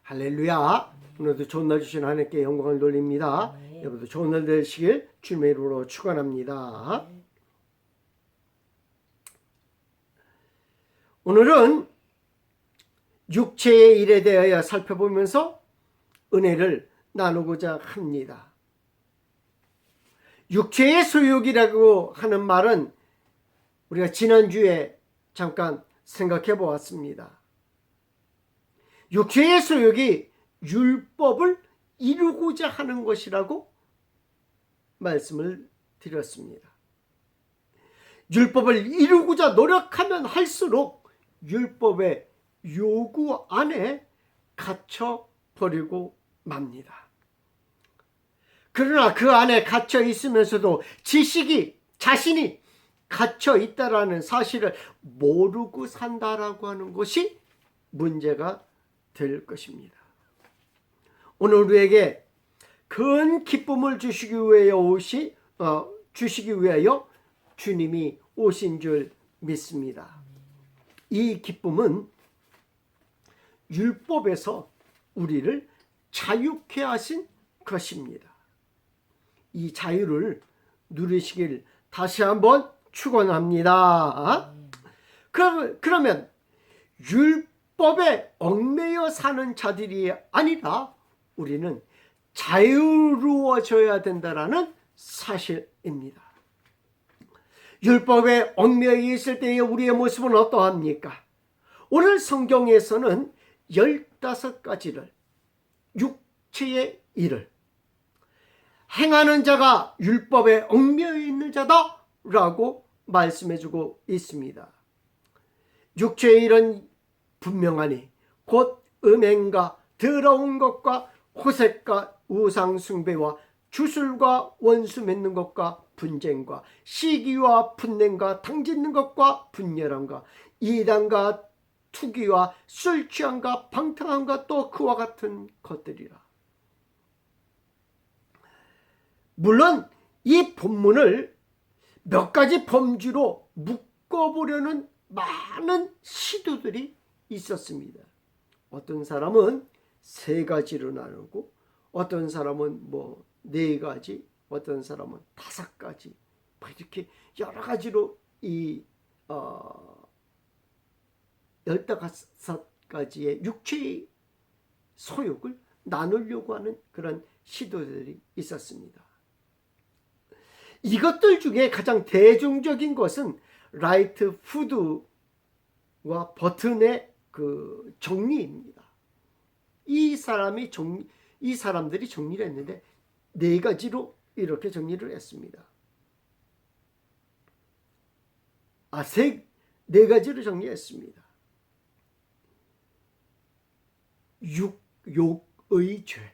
할렐루야. 오늘도 좋은 날 주신 하나님께 영광을 돌립니다. 여러분도 좋은 날 되시길 주님의 이름으로 축원합니다. 오늘은 육체의 일에 대하여 살펴보면서 은혜를 나누고자 합니다. 육체의 소욕이라고 하는 말은 우리가 지난주에 잠깐 생각해 보았습니다. 육체의 소욕이 율법을 이루고자 하는 것이라고 말씀을 드렸습니다. 율법을 이루고자 노력하면 할수록 율법의 요구 안에 갇혀 버리고 맙니다. 그러나 그 안에 갇혀 있으면서도 자신이 갇혀 있다라는 사실을 모르고 산다라고 하는 것이 문제가 될 것입니다. 오늘 우리에게 큰 기쁨을 주시기 위하여 주님이 오신 줄 믿습니다. 이 기쁨은 율법에서 우리를 자유케 하신 것입니다. 이 자유를 누리시길 다시 한번 축원합니다. 그러면 율법에 얽매여 사는 자들이 아니라 우리는 자유로워져야 된다라는 사실입니다. 율법에 얽매여 있을 때의 우리의 모습은 어떠합니까? 오늘 성경에서는 15가지를 육체의 일을 행하는 자가 율법에 얽매여 있는 자다라고 말씀해주고 있습니다. 육체의 일은 분명하니 곧 음행과 더러운 것과 호색과 우상숭배와 주술과 원수 맺는 것과 분쟁과 시기와 분냄과 당짓는 것과 분열함과 이단과 투기와 술 취함과 방탕함과 또 그와 같은 것들이라. 물론 이 본문을 몇 가지 범주로 묶어보려는 많은 시도들이 있었습니다. 어떤 사람은 3가지로 나누고 어떤 사람은 4가지, 어떤 사람은 5가지, 이렇게 여러 가지로 이 15가지의 육체의 소욕을 나누려고 하는 그런 시도들이 있었습니다. 이것들 중에 가장 대중적인 것은 라이트 푸드와 버튼의 그 정리입니다. 이 사람들이 정리를 했는데 4가지로 이렇게 정리를 했습니다. 4가지로 정리했습니다. 욕의 죄,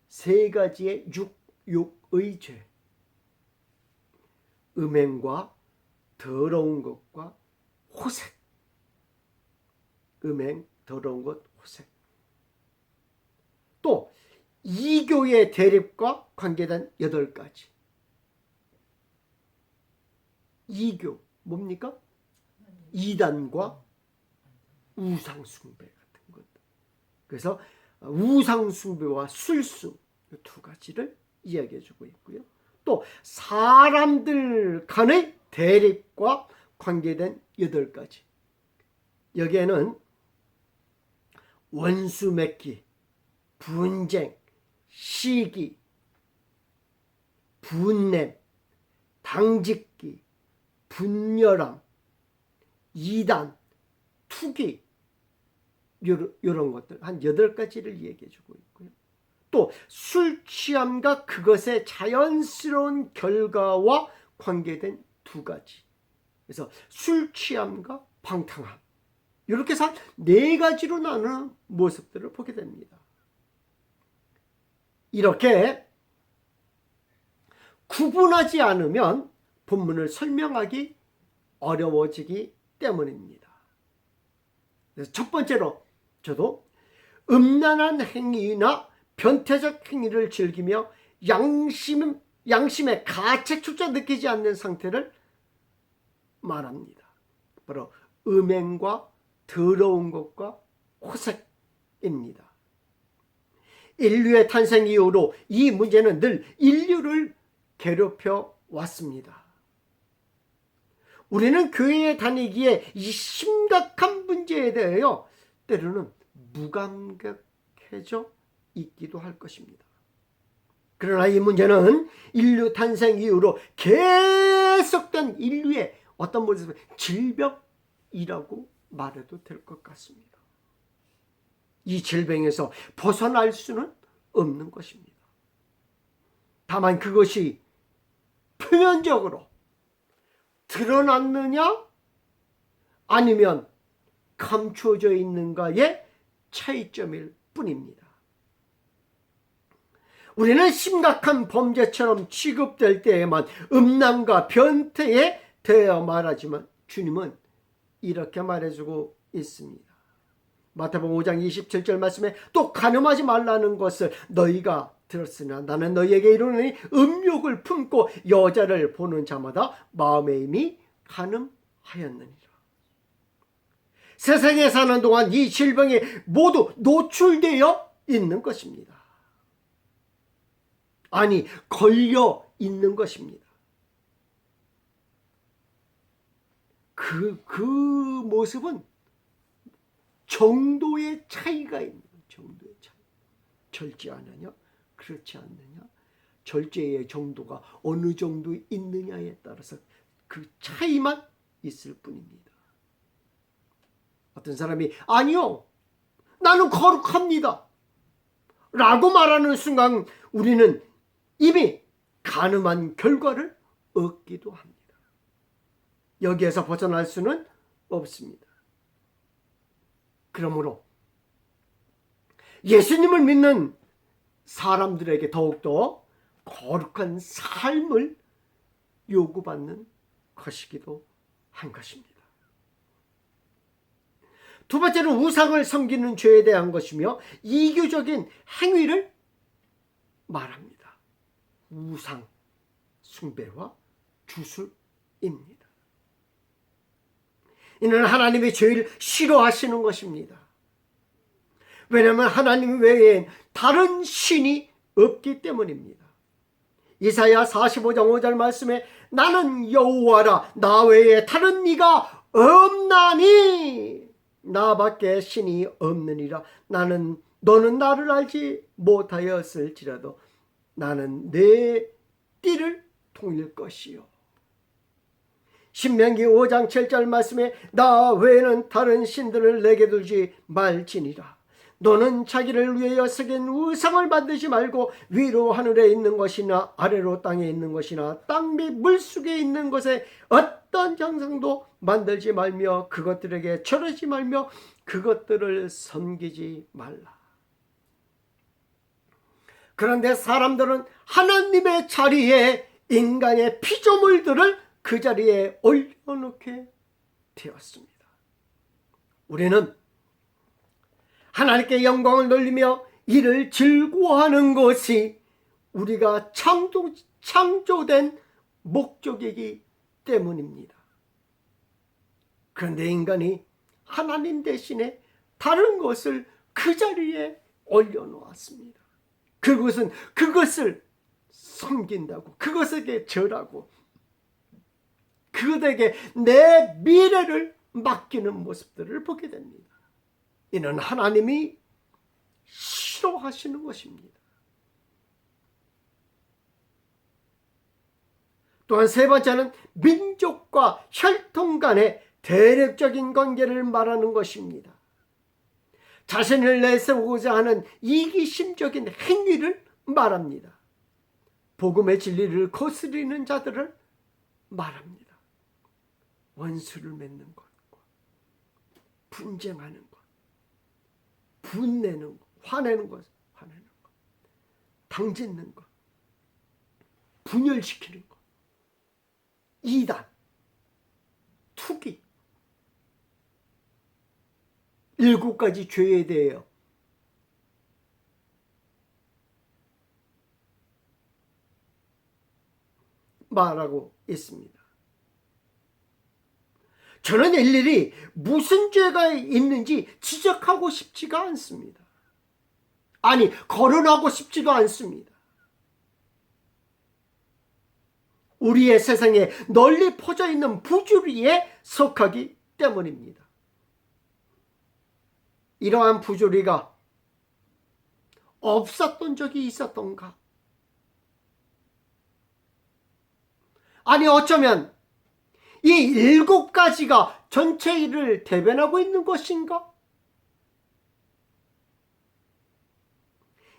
3가지의 욕의 죄, 음행과 더러운 것과 호색, 음행, 더러운 것, 호색. 또 이교의 대립과 관계된 8가지. 이교 뭡니까? 이단과 우상숭배 같은 것. 그래서 우상숭배와 술수 2가지를 이야기해주고 있고요. 또 사람들 간의 대립과 관계된 8가지. 여기에는 원수 맺기, 분쟁, 시기, 분냄, 당짓기, 분열함, 이단, 투기 이런 것들 한 8가지를 얘기해주고 있고요. 또 술 취함과 그것의 자연스러운 결과와 관계된 2가지. 그래서 술 취함과 방탕함 이렇게 해서 4가지로 나누는 모습들을 보게 됩니다. 이렇게 구분하지 않으면 본문을 설명하기 어려워지기 때문입니다. 그래서 첫 번째로 저도 음란한 행위나 변태적 행위를 즐기며 양심의 가책조차 느끼지 않는 상태를 말합니다. 바로 음행과 더러운 것과 호색입니다. 인류의 탄생 이후로 이 문제는 늘 인류를 괴롭혀 왔습니다. 우리는 교회에 다니기에 이 심각한 문제에 대하여 때로는 무감각해져 있기도 할 것입니다. 그러나 이 문제는 인류 탄생 이후로 계속된 인류의 어떤 모습을 질병이라고 말해도 될 것 같습니다. 이 질병에서 벗어날 수는 없는 것입니다. 다만 그것이 표면적으로 드러났느냐 아니면 감추어져 있는가의 차이점일 뿐입니다. 우리는 심각한 범죄처럼 취급될 때에만 음란과 변태에 대하여 말하지만 주님은 이렇게 말해주고 있습니다. 마태복음 5장 27절 말씀에 또 간음하지 말라는 것을 너희가 들었으나 나는 너희에게 이르노니 음욕을 품고 여자를 보는 자마다 마음에 이미 간음하였느니라. 세상에 사는 동안 이 질병에 모두 노출되어 있는 것입니다. 아니, 걸려 있는 것입니다. 그 모습은 정도의 차이가 있는 거예요. 정도의 차이. 절제하느냐, 그렇지 않느냐, 절제의 정도가 어느 정도 있느냐에 따라서 그 차이만 있을 뿐입니다. 어떤 사람이 아니요, 나는 거룩합니다 라고 말하는 순간 우리는 이미 간음한 결과를 얻기도 합니다. 여기에서 벗어날 수는 없습니다. 그러므로 예수님을 믿는 사람들에게 더욱더 거룩한 삶을 요구받는 것이기도 한 것입니다. 두 번째는 우상을 섬기는 죄에 대한 것이며 이교적인 행위를 말합니다. 우상 숭배와 주술입니다. 이는 하나님의 죄를 싫어하시는 것입니다. 왜냐하면 하나님 외엔 다른 신이 없기 때문입니다. 이사야 45장 5절 말씀에 나는 여호와라 나 외에 다른 이가 없나니 나밖에 신이 없느니라. 너는 나를 알지 못하였을지라도 나는 내 띠를 통일 것이요. 신명기 5장 7절 말씀에 나 외에는 다른 신들을 내게 두지 말지니라. 너는 자기를 위하여 새긴 우상을 만들지 말고 위로 하늘에 있는 것이나 아래로 땅에 있는 것이나 땅 및 물속에 있는 것에 어떤 형상도 만들지 말며 그것들에게 절하지 말며 그것들을 섬기지 말라. 그런데 사람들은 하나님의 자리에 인간의 피조물들을 그 자리에 올려놓게 되었습니다. 우리는 하나님께 영광을 돌리며 이를 즐거워하는 것이 우리가 창조된 목적이기 때문입니다. 그런데 인간이 하나님 대신에 다른 것을 그 자리에 올려놓았습니다. 그것을 섬긴다고, 그것에게 절하고, 그것에게 내 미래를 맡기는 모습들을 보게 됩니다. 이는 하나님이 싫어하시는 것입니다. 또한 세 번째는 민족과 혈통 간의 대립적인 관계를 말하는 것입니다. 자신을 내세우고자 하는 이기심적인 행위를 말합니다. 복음의 진리를 거스리는 자들을 말합니다. 원수를 맺는 것과 분쟁하는 것, 분내는 것, 화내는 것, 당짓는 것, 분열시키는 것, 이단, 투기, 7가지 죄에 대하여 말하고 있습니다. 저는 일일이 무슨 죄가 있는지 지적하고 싶지가 않습니다. 아니, 거론하고 싶지도 않습니다. 우리의 세상에 널리 퍼져 있는 부조리에 속하기 때문입니다. 이러한 부조리가 없었던 적이 있었던가? 아니, 어쩌면 이 7가지가 전체 일을 대변하고 있는 것인가?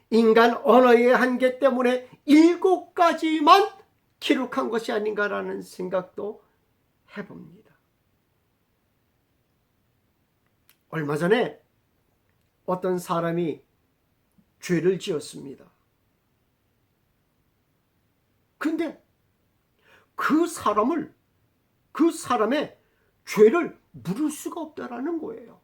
인간 언어의 한계 때문에 7가지만 기록한 것이 아닌가라는 생각도 해봅니다. 얼마 전에 어떤 사람이 죄를 지었습니다. 근데 그 사람의 죄를 물을 수가 없다라는 거예요.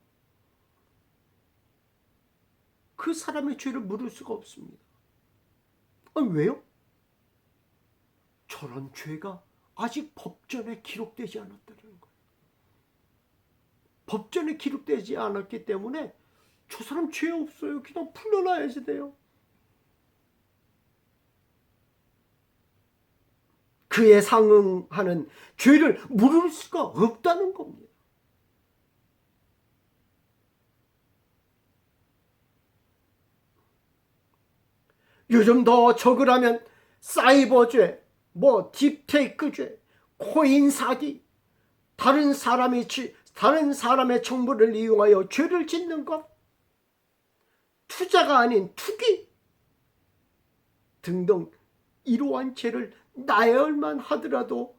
그 사람의 죄를 물을 수가 없습니다. 아니, 왜요? 저런 죄가 아직 법전에 기록되지 않았다는 거예요. 법전에 기록되지 않았기 때문에 저 사람 죄 없어요. 그냥 풀려나야지 돼요. 그에 상응하는 죄를 물을 수가 없다는 겁니다. 요즘 더 적으라면 사이버죄, 딥테이크죄, 코인 사기, 다른 사람의 정보를 이용하여 죄를 짓는 것, 투자가 아닌 투기 등등 이러한 죄를 나열만 하더라도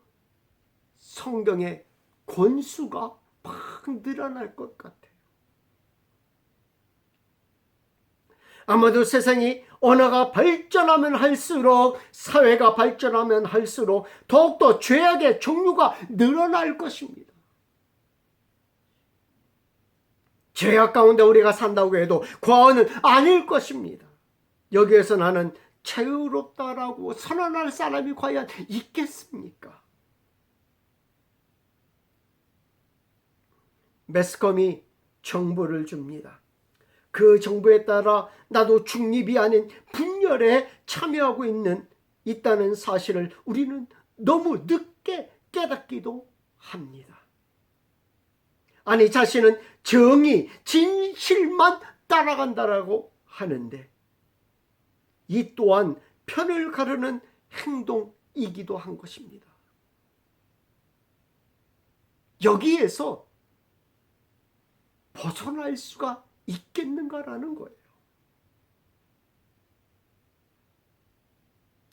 성경의 권수가 막 늘어날 것 같아요. 아마도 세상이 언어가 발전하면 할수록, 사회가 발전하면 할수록 더욱더 죄악의 종류가 늘어날 것입니다. 죄악 가운데 우리가 산다고 해도 과언은 아닐 것입니다. 여기에서 나는 자유롭다라고 선언할 사람이 과연 있겠습니까? 매스컴이 정보를 줍니다. 그 정보에 따라 나도 중립이 아닌 분열에 참여하고 있다는 사실을 우리는 너무 늦게 깨닫기도 합니다. 아니, 자신은 정의, 진실만 따라간다라고 하는데 이 또한 편을 가르는 행동이기도 한 것입니다. 여기에서 벗어날 수가 있겠는가라는 거예요.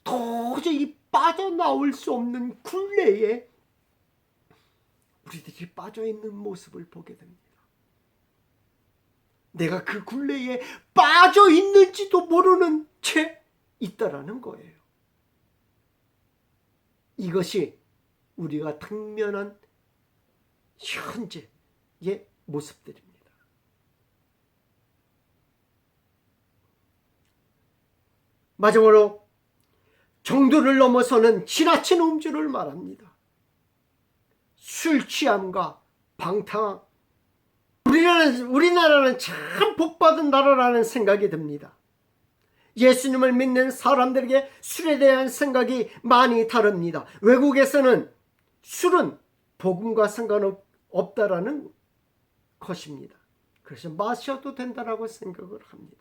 도저히 빠져나올 수 없는 굴레에 우리들이 빠져있는 모습을 보게 됩니다. 내가 그 굴레에 빠져있는지도 모르는 채 있다라는 거예요. 이것이 우리가 당면한 현재의 모습들입니다. 마지막으로 정도를 넘어서는 지나친 음주를 말합니다. 술 취함과 방탕함. 우리나라는 참 복받은 나라라는 생각이 듭니다. 예수님을 믿는 사람들에게 술에 대한 생각이 많이 다릅니다. 외국에서는 술은 복음과 상관없다라는 것입니다. 그래서 마셔도 된다라고 생각을 합니다.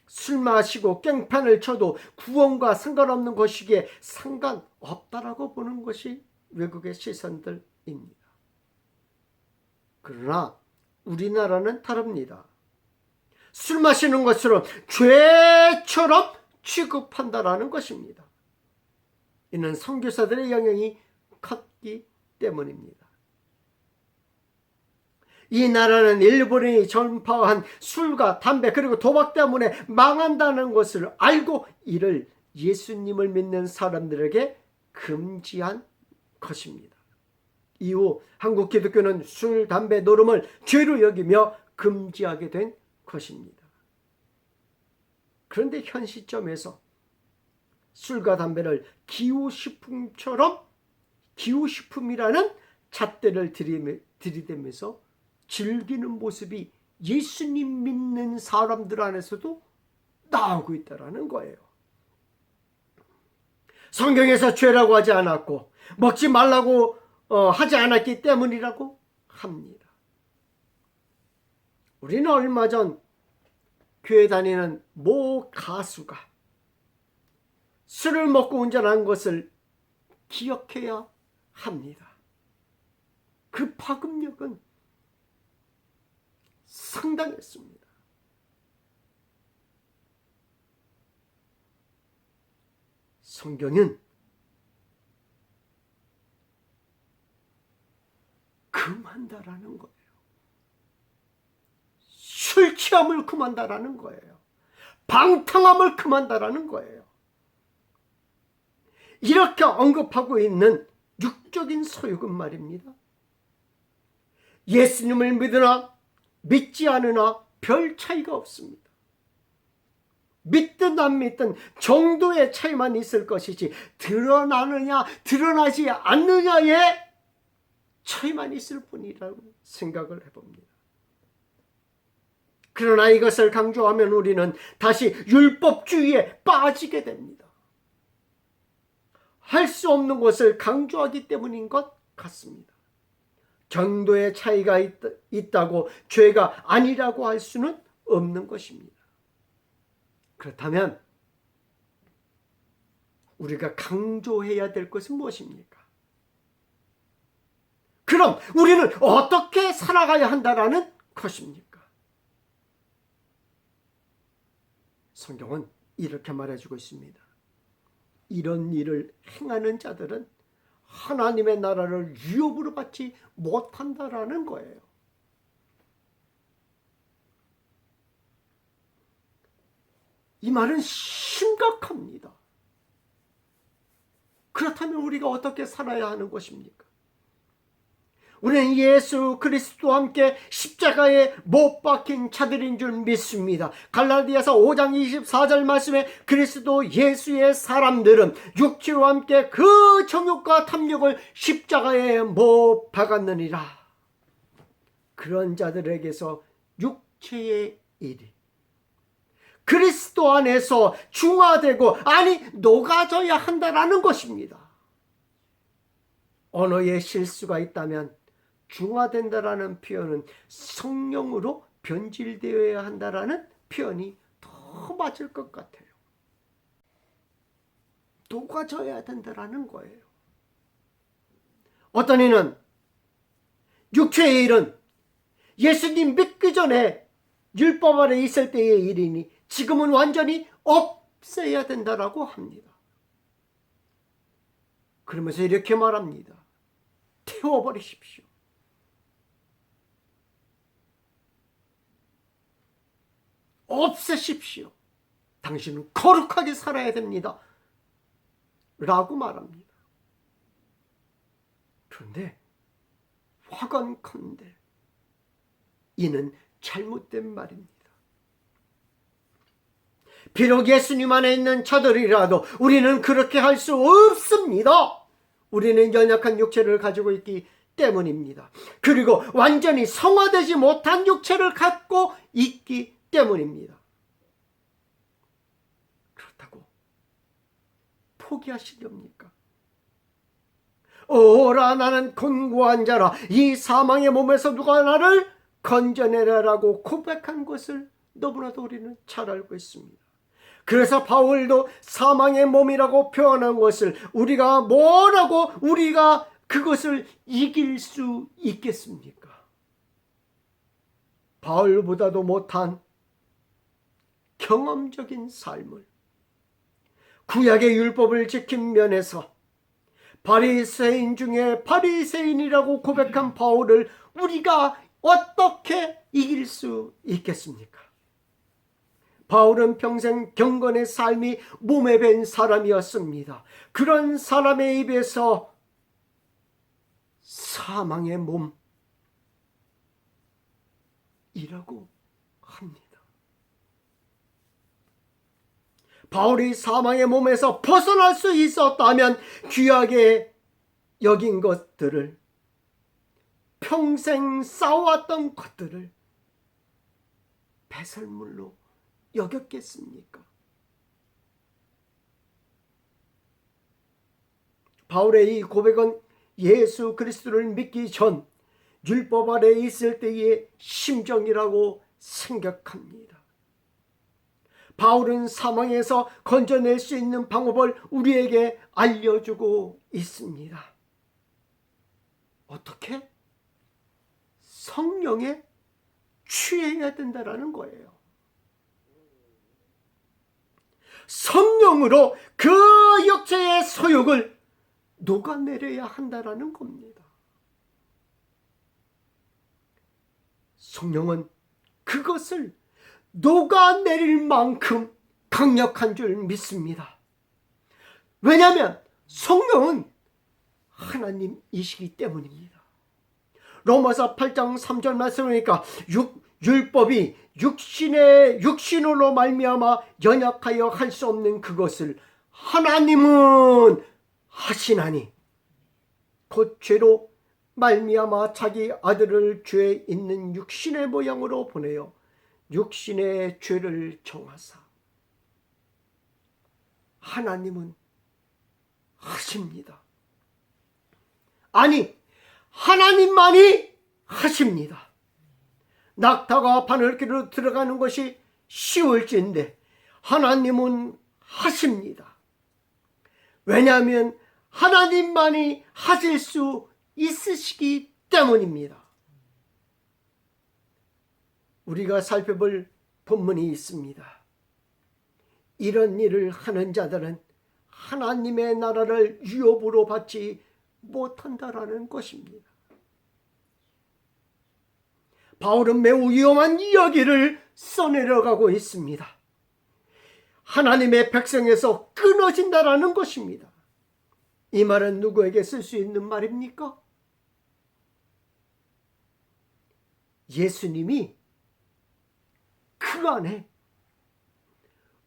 술 마시고 깽판을 쳐도 구원과 상관없는 것이기에 상관없다라고 보는 것이 외국의 시선들입니다. 그러나 우리나라는 다릅니다. 술 마시는 것으로 죄처럼 취급한다라는 것입니다. 이는 선교사들의 영향이 컸기 때문입니다. 이 나라는 일본인이 전파한 술과 담배 그리고 도박 때문에 망한다는 것을 알고 이를 예수님을 믿는 사람들에게 금지한 것입니다. 이후 한국 기독교는 술, 담배, 노름을 죄로 여기며 금지하게 된 것입니다. 그런데 현 시점에서 술과 담배를 기호식품이라는 잣대를 들이대면서 즐기는 모습이 예수님 믿는 사람들 안에서도 나오고 있다는 거예요. 성경에서 죄라고 하지 않았고 먹지 말라고 하지 않았기 때문이라고 합니다. 우리는 얼마 전 교회 다니는 모 가수가 술을 먹고 운전한 것을 기억해야 합니다. 그 파급력은 상당했습니다. 성경은 금한다라는 거예요. 술 취함을 금한다라는 거예요. 방탕함을 금한다라는 거예요. 이렇게 언급하고 있는 육적인 소욕은 말입니다. 예수님을 믿으나 믿지 않으나 별 차이가 없습니다. 믿든 안 믿든 정도의 차이만 있을 것이지 드러나느냐 드러나지 않느냐의 차이만 있을 뿐이라고 생각을 해봅니다. 그러나 이것을 강조하면 우리는 다시 율법주의에 빠지게 됩니다. 할 수 없는 것을 강조하기 때문인 것 같습니다. 정도의 차이가 있다고 죄가 아니라고 할 수는 없는 것입니다. 그렇다면 우리가 강조해야 될 것은 무엇입니까? 그럼 우리는 어떻게 살아가야 한다라는 것입니까? 성경은 이렇게 말해주고 있습니다. 이런 일을 행하는 자들은 하나님의 나라를 유업으로 받지 못한다라는 거예요. 이 말은 심각합니다. 그렇다면 우리가 어떻게 살아야 하는 것입니까? 우리는 예수 그리스도와 함께 십자가에 못 박힌 자들인 줄 믿습니다. 갈라디아서 5장 24절 말씀에 그리스도 예수의 사람들은 육체와 함께 그 정욕과 탐욕을 십자가에 못 박았느니라. 그런 자들에게서 육체의 일이 그리스도 안에서 중화되고 아니 녹아져야 한다라는 것입니다. 언어에 실수가 있다면 중화된다라는 표현은 성령으로 변질되어야 한다라는 표현이 더 맞을 것 같아요. 녹아져야 된다라는 거예요. 어떤 이는 육체의 일은 예수님 믿기 전에 율법 아래 있을 때의 일이니 지금은 완전히 없애야 된다라고 합니다. 그러면서 이렇게 말합니다. 태워버리십시오. 없애십시오. 당신은 거룩하게 살아야 됩니다. 라고 말합니다. 그런데 화건컨대 이는 잘못된 말입니다. 비록 예수님 안에 있는 자들이라도 우리는 그렇게 할 수 없습니다. 우리는 연약한 육체를 가지고 있기 때문입니다. 그리고 완전히 성화되지 못한 육체를 갖고 있기 때문입니다. 그렇다고 포기하시렵니까? 오라 나는 곤고한 자라 이 사망의 몸에서 누가 나를 건져내라라고 고백한 것을 너무나도 우리는 잘 알고 있습니다. 그래서 바울도 사망의 몸이라고 표현한 것을 우리가 뭐라고 우리가 그것을 이길 수 있겠습니까? 바울보다도 못한 경험적인 삶을 구약의 율법을 지킨 면에서 바리새인 중에 바리새인이라고 고백한 바울을 우리가 어떻게 이길 수 있겠습니까? 바울은 평생 경건의 삶이 몸에 밴 사람이었습니다. 그런 사람의 입에서 사망의 몸이라고 합니다. 바울이 사망의 몸에서 벗어날 수 있었다면 귀하게 여긴 것들을 평생 쌓아왔던 것들을 배설물로 여겼겠습니까? 바울의 이 고백은 예수 그리스도를 믿기 전 율법 아래에 있을 때의 심정이라고 생각합니다. 바울은 사망에서 건져낼 수 있는 방법을 우리에게 알려주고 있습니다. 어떻게? 성령에 취해야 된다라는 거예요. 성령으로 그 육체의 소욕을 녹아내려야 한다라는 겁니다. 성령은 그것을 녹아내릴 만큼 강력한 줄 믿습니다. 왜냐하면 성령은 하나님이시기 때문입니다. 로마서 8장 3절 말씀이니까 율법이 육신으로 말미암아 연약하여 할 수 없는 그것을 하나님은 하시나니 곧 죄로 말미암아 자기 아들을 죄 있는 육신의 모양으로 보내어 육신의 죄를 정하사. 하나님은 하십니다. 아니, 하나님만이 하십니다. 낙타가 바늘길로 들어가는 것이 쉬울진데 하나님은 하십니다. 왜냐하면 하나님만이 하실 수 있으시기 때문입니다. 우리가 살펴볼 본문이 있습니다. 이런 일을 하는 자들은 하나님의 나라를 유업으로 받지 못한다라는 것입니다. 바울은 매우 위험한 이야기를 써내려가고 있습니다. 하나님의 백성에서 끊어진다라는 것입니다. 이 말은 누구에게 쓸 수 있는 말입니까? 예수님이 그 안에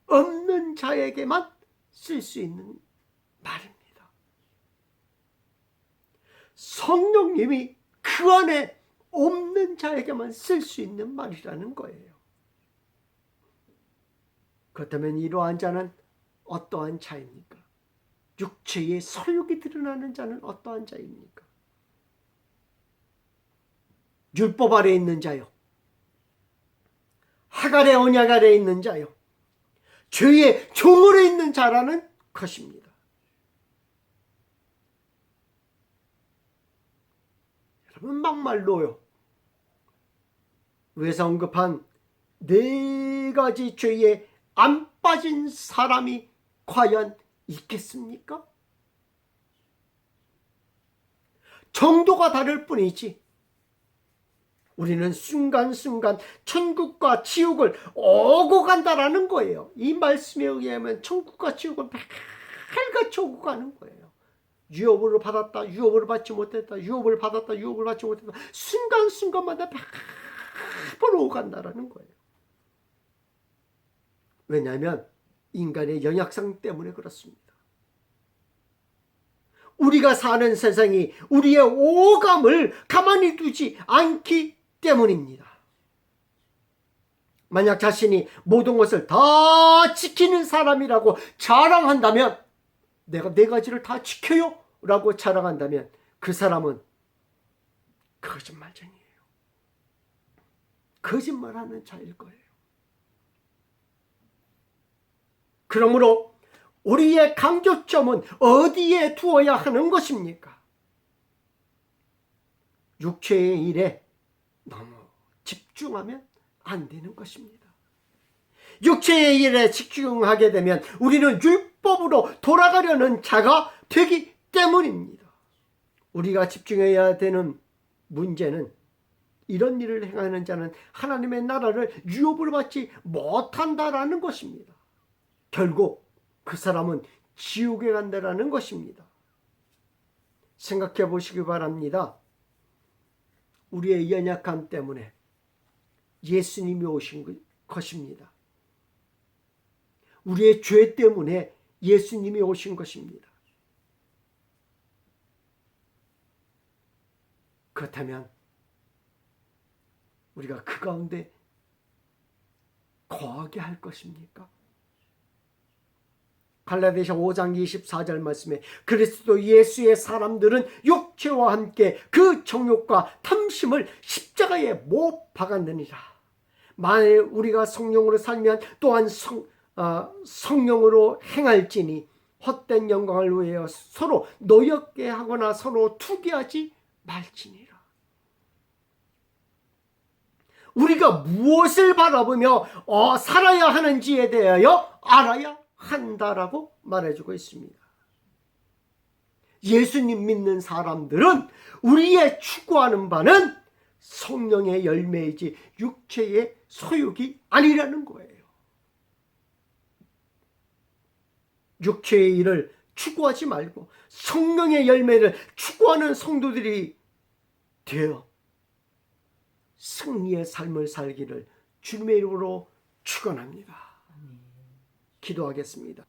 없는 자에게만 쓸 수 있는 말입니다. 성령님이 그 안에 없는 자에게만 쓸 수 있는 말이라는 거예요. 그렇다면 이러한 자는 어떠한 자입니까? 육체의 소욕이 드러나는 자는 어떠한 자입니까? 율법 아래에 있는 자요, 하갈의 언약 아래에 있는 자요, 죄의 종으로 있는 자라는 것입니다. 여러분, 막말로요, 위에서 언급한 네 가지 죄에 안 빠진 사람이 과연 있겠습니까? 정도가 다를 뿐이지 우리는 순간순간 천국과 지옥을 오고 간다라는 거예요. 이 말씀에 의하면 천국과 지옥을 매일같이 오고 가는 거예요. 유업으로 받았다, 유업으로 받지 못했다, 유업을 받았다, 유업을 받지 못했다, 순간순간마다 매번 오고 간다라는 거예요. 왜냐하면 인간의 연약성 때문에 그렇습니다. 우리가 사는 세상이 우리의 오감을 가만히 두지 않기 때문입니다. 만약 자신이 모든 것을 다 지키는 사람이라고 자랑한다면, 내가 네 가지를 다 지켜요 라고 자랑한다면 그 사람은 거짓말쟁이에요. 거짓말하는 자일 거예요. 그러므로 우리의 강조점은 어디에 두어야 하는 것입니까? 육체의 일에 너무 집중하면 안 되는 것입니다. 육체의 일에 집중하게 되면 우리는 율법으로 돌아가려는 자가 되기 때문입니다. 우리가 집중해야 되는 문제는 이런 일을 행하는 자는 하나님의 나라를 유업으로 받지 못한다라는 것입니다. 결국 그 사람은 지옥에 간다라는 것입니다. 생각해 보시기 바랍니다. 우리의 연약함 때문에 예수님이 오신 것입니다. 우리의 죄 때문에 예수님이 오신 것입니다. 그렇다면 우리가 그 가운데 거하게 할 것입니까? 갈라디아서 5장 24절 말씀에 그리스도 예수의 사람들은 육체와 함께 그 정욕과 탐심을 십자가에 못 박았느니라. 만일 우리가 성령으로 살면 또한 성령으로 행할지니 헛된 영광을 위하여 서로 노엽게 하거나 서로 투기하지 말지니라. 우리가 무엇을 바라보며 살아야 하는지에 대하여 알아야 한다라고 말해주고 있습니다. 예수님 믿는 사람들은 우리의 추구하는 바는 성령의 열매이지 육체의 소욕이 아니라는 거예요. 육체의 일을 추구하지 말고 성령의 열매를 추구하는 성도들이 되어 승리의 삶을 살기를 주님의 이름으로 축원합니다. 기도하겠습니다.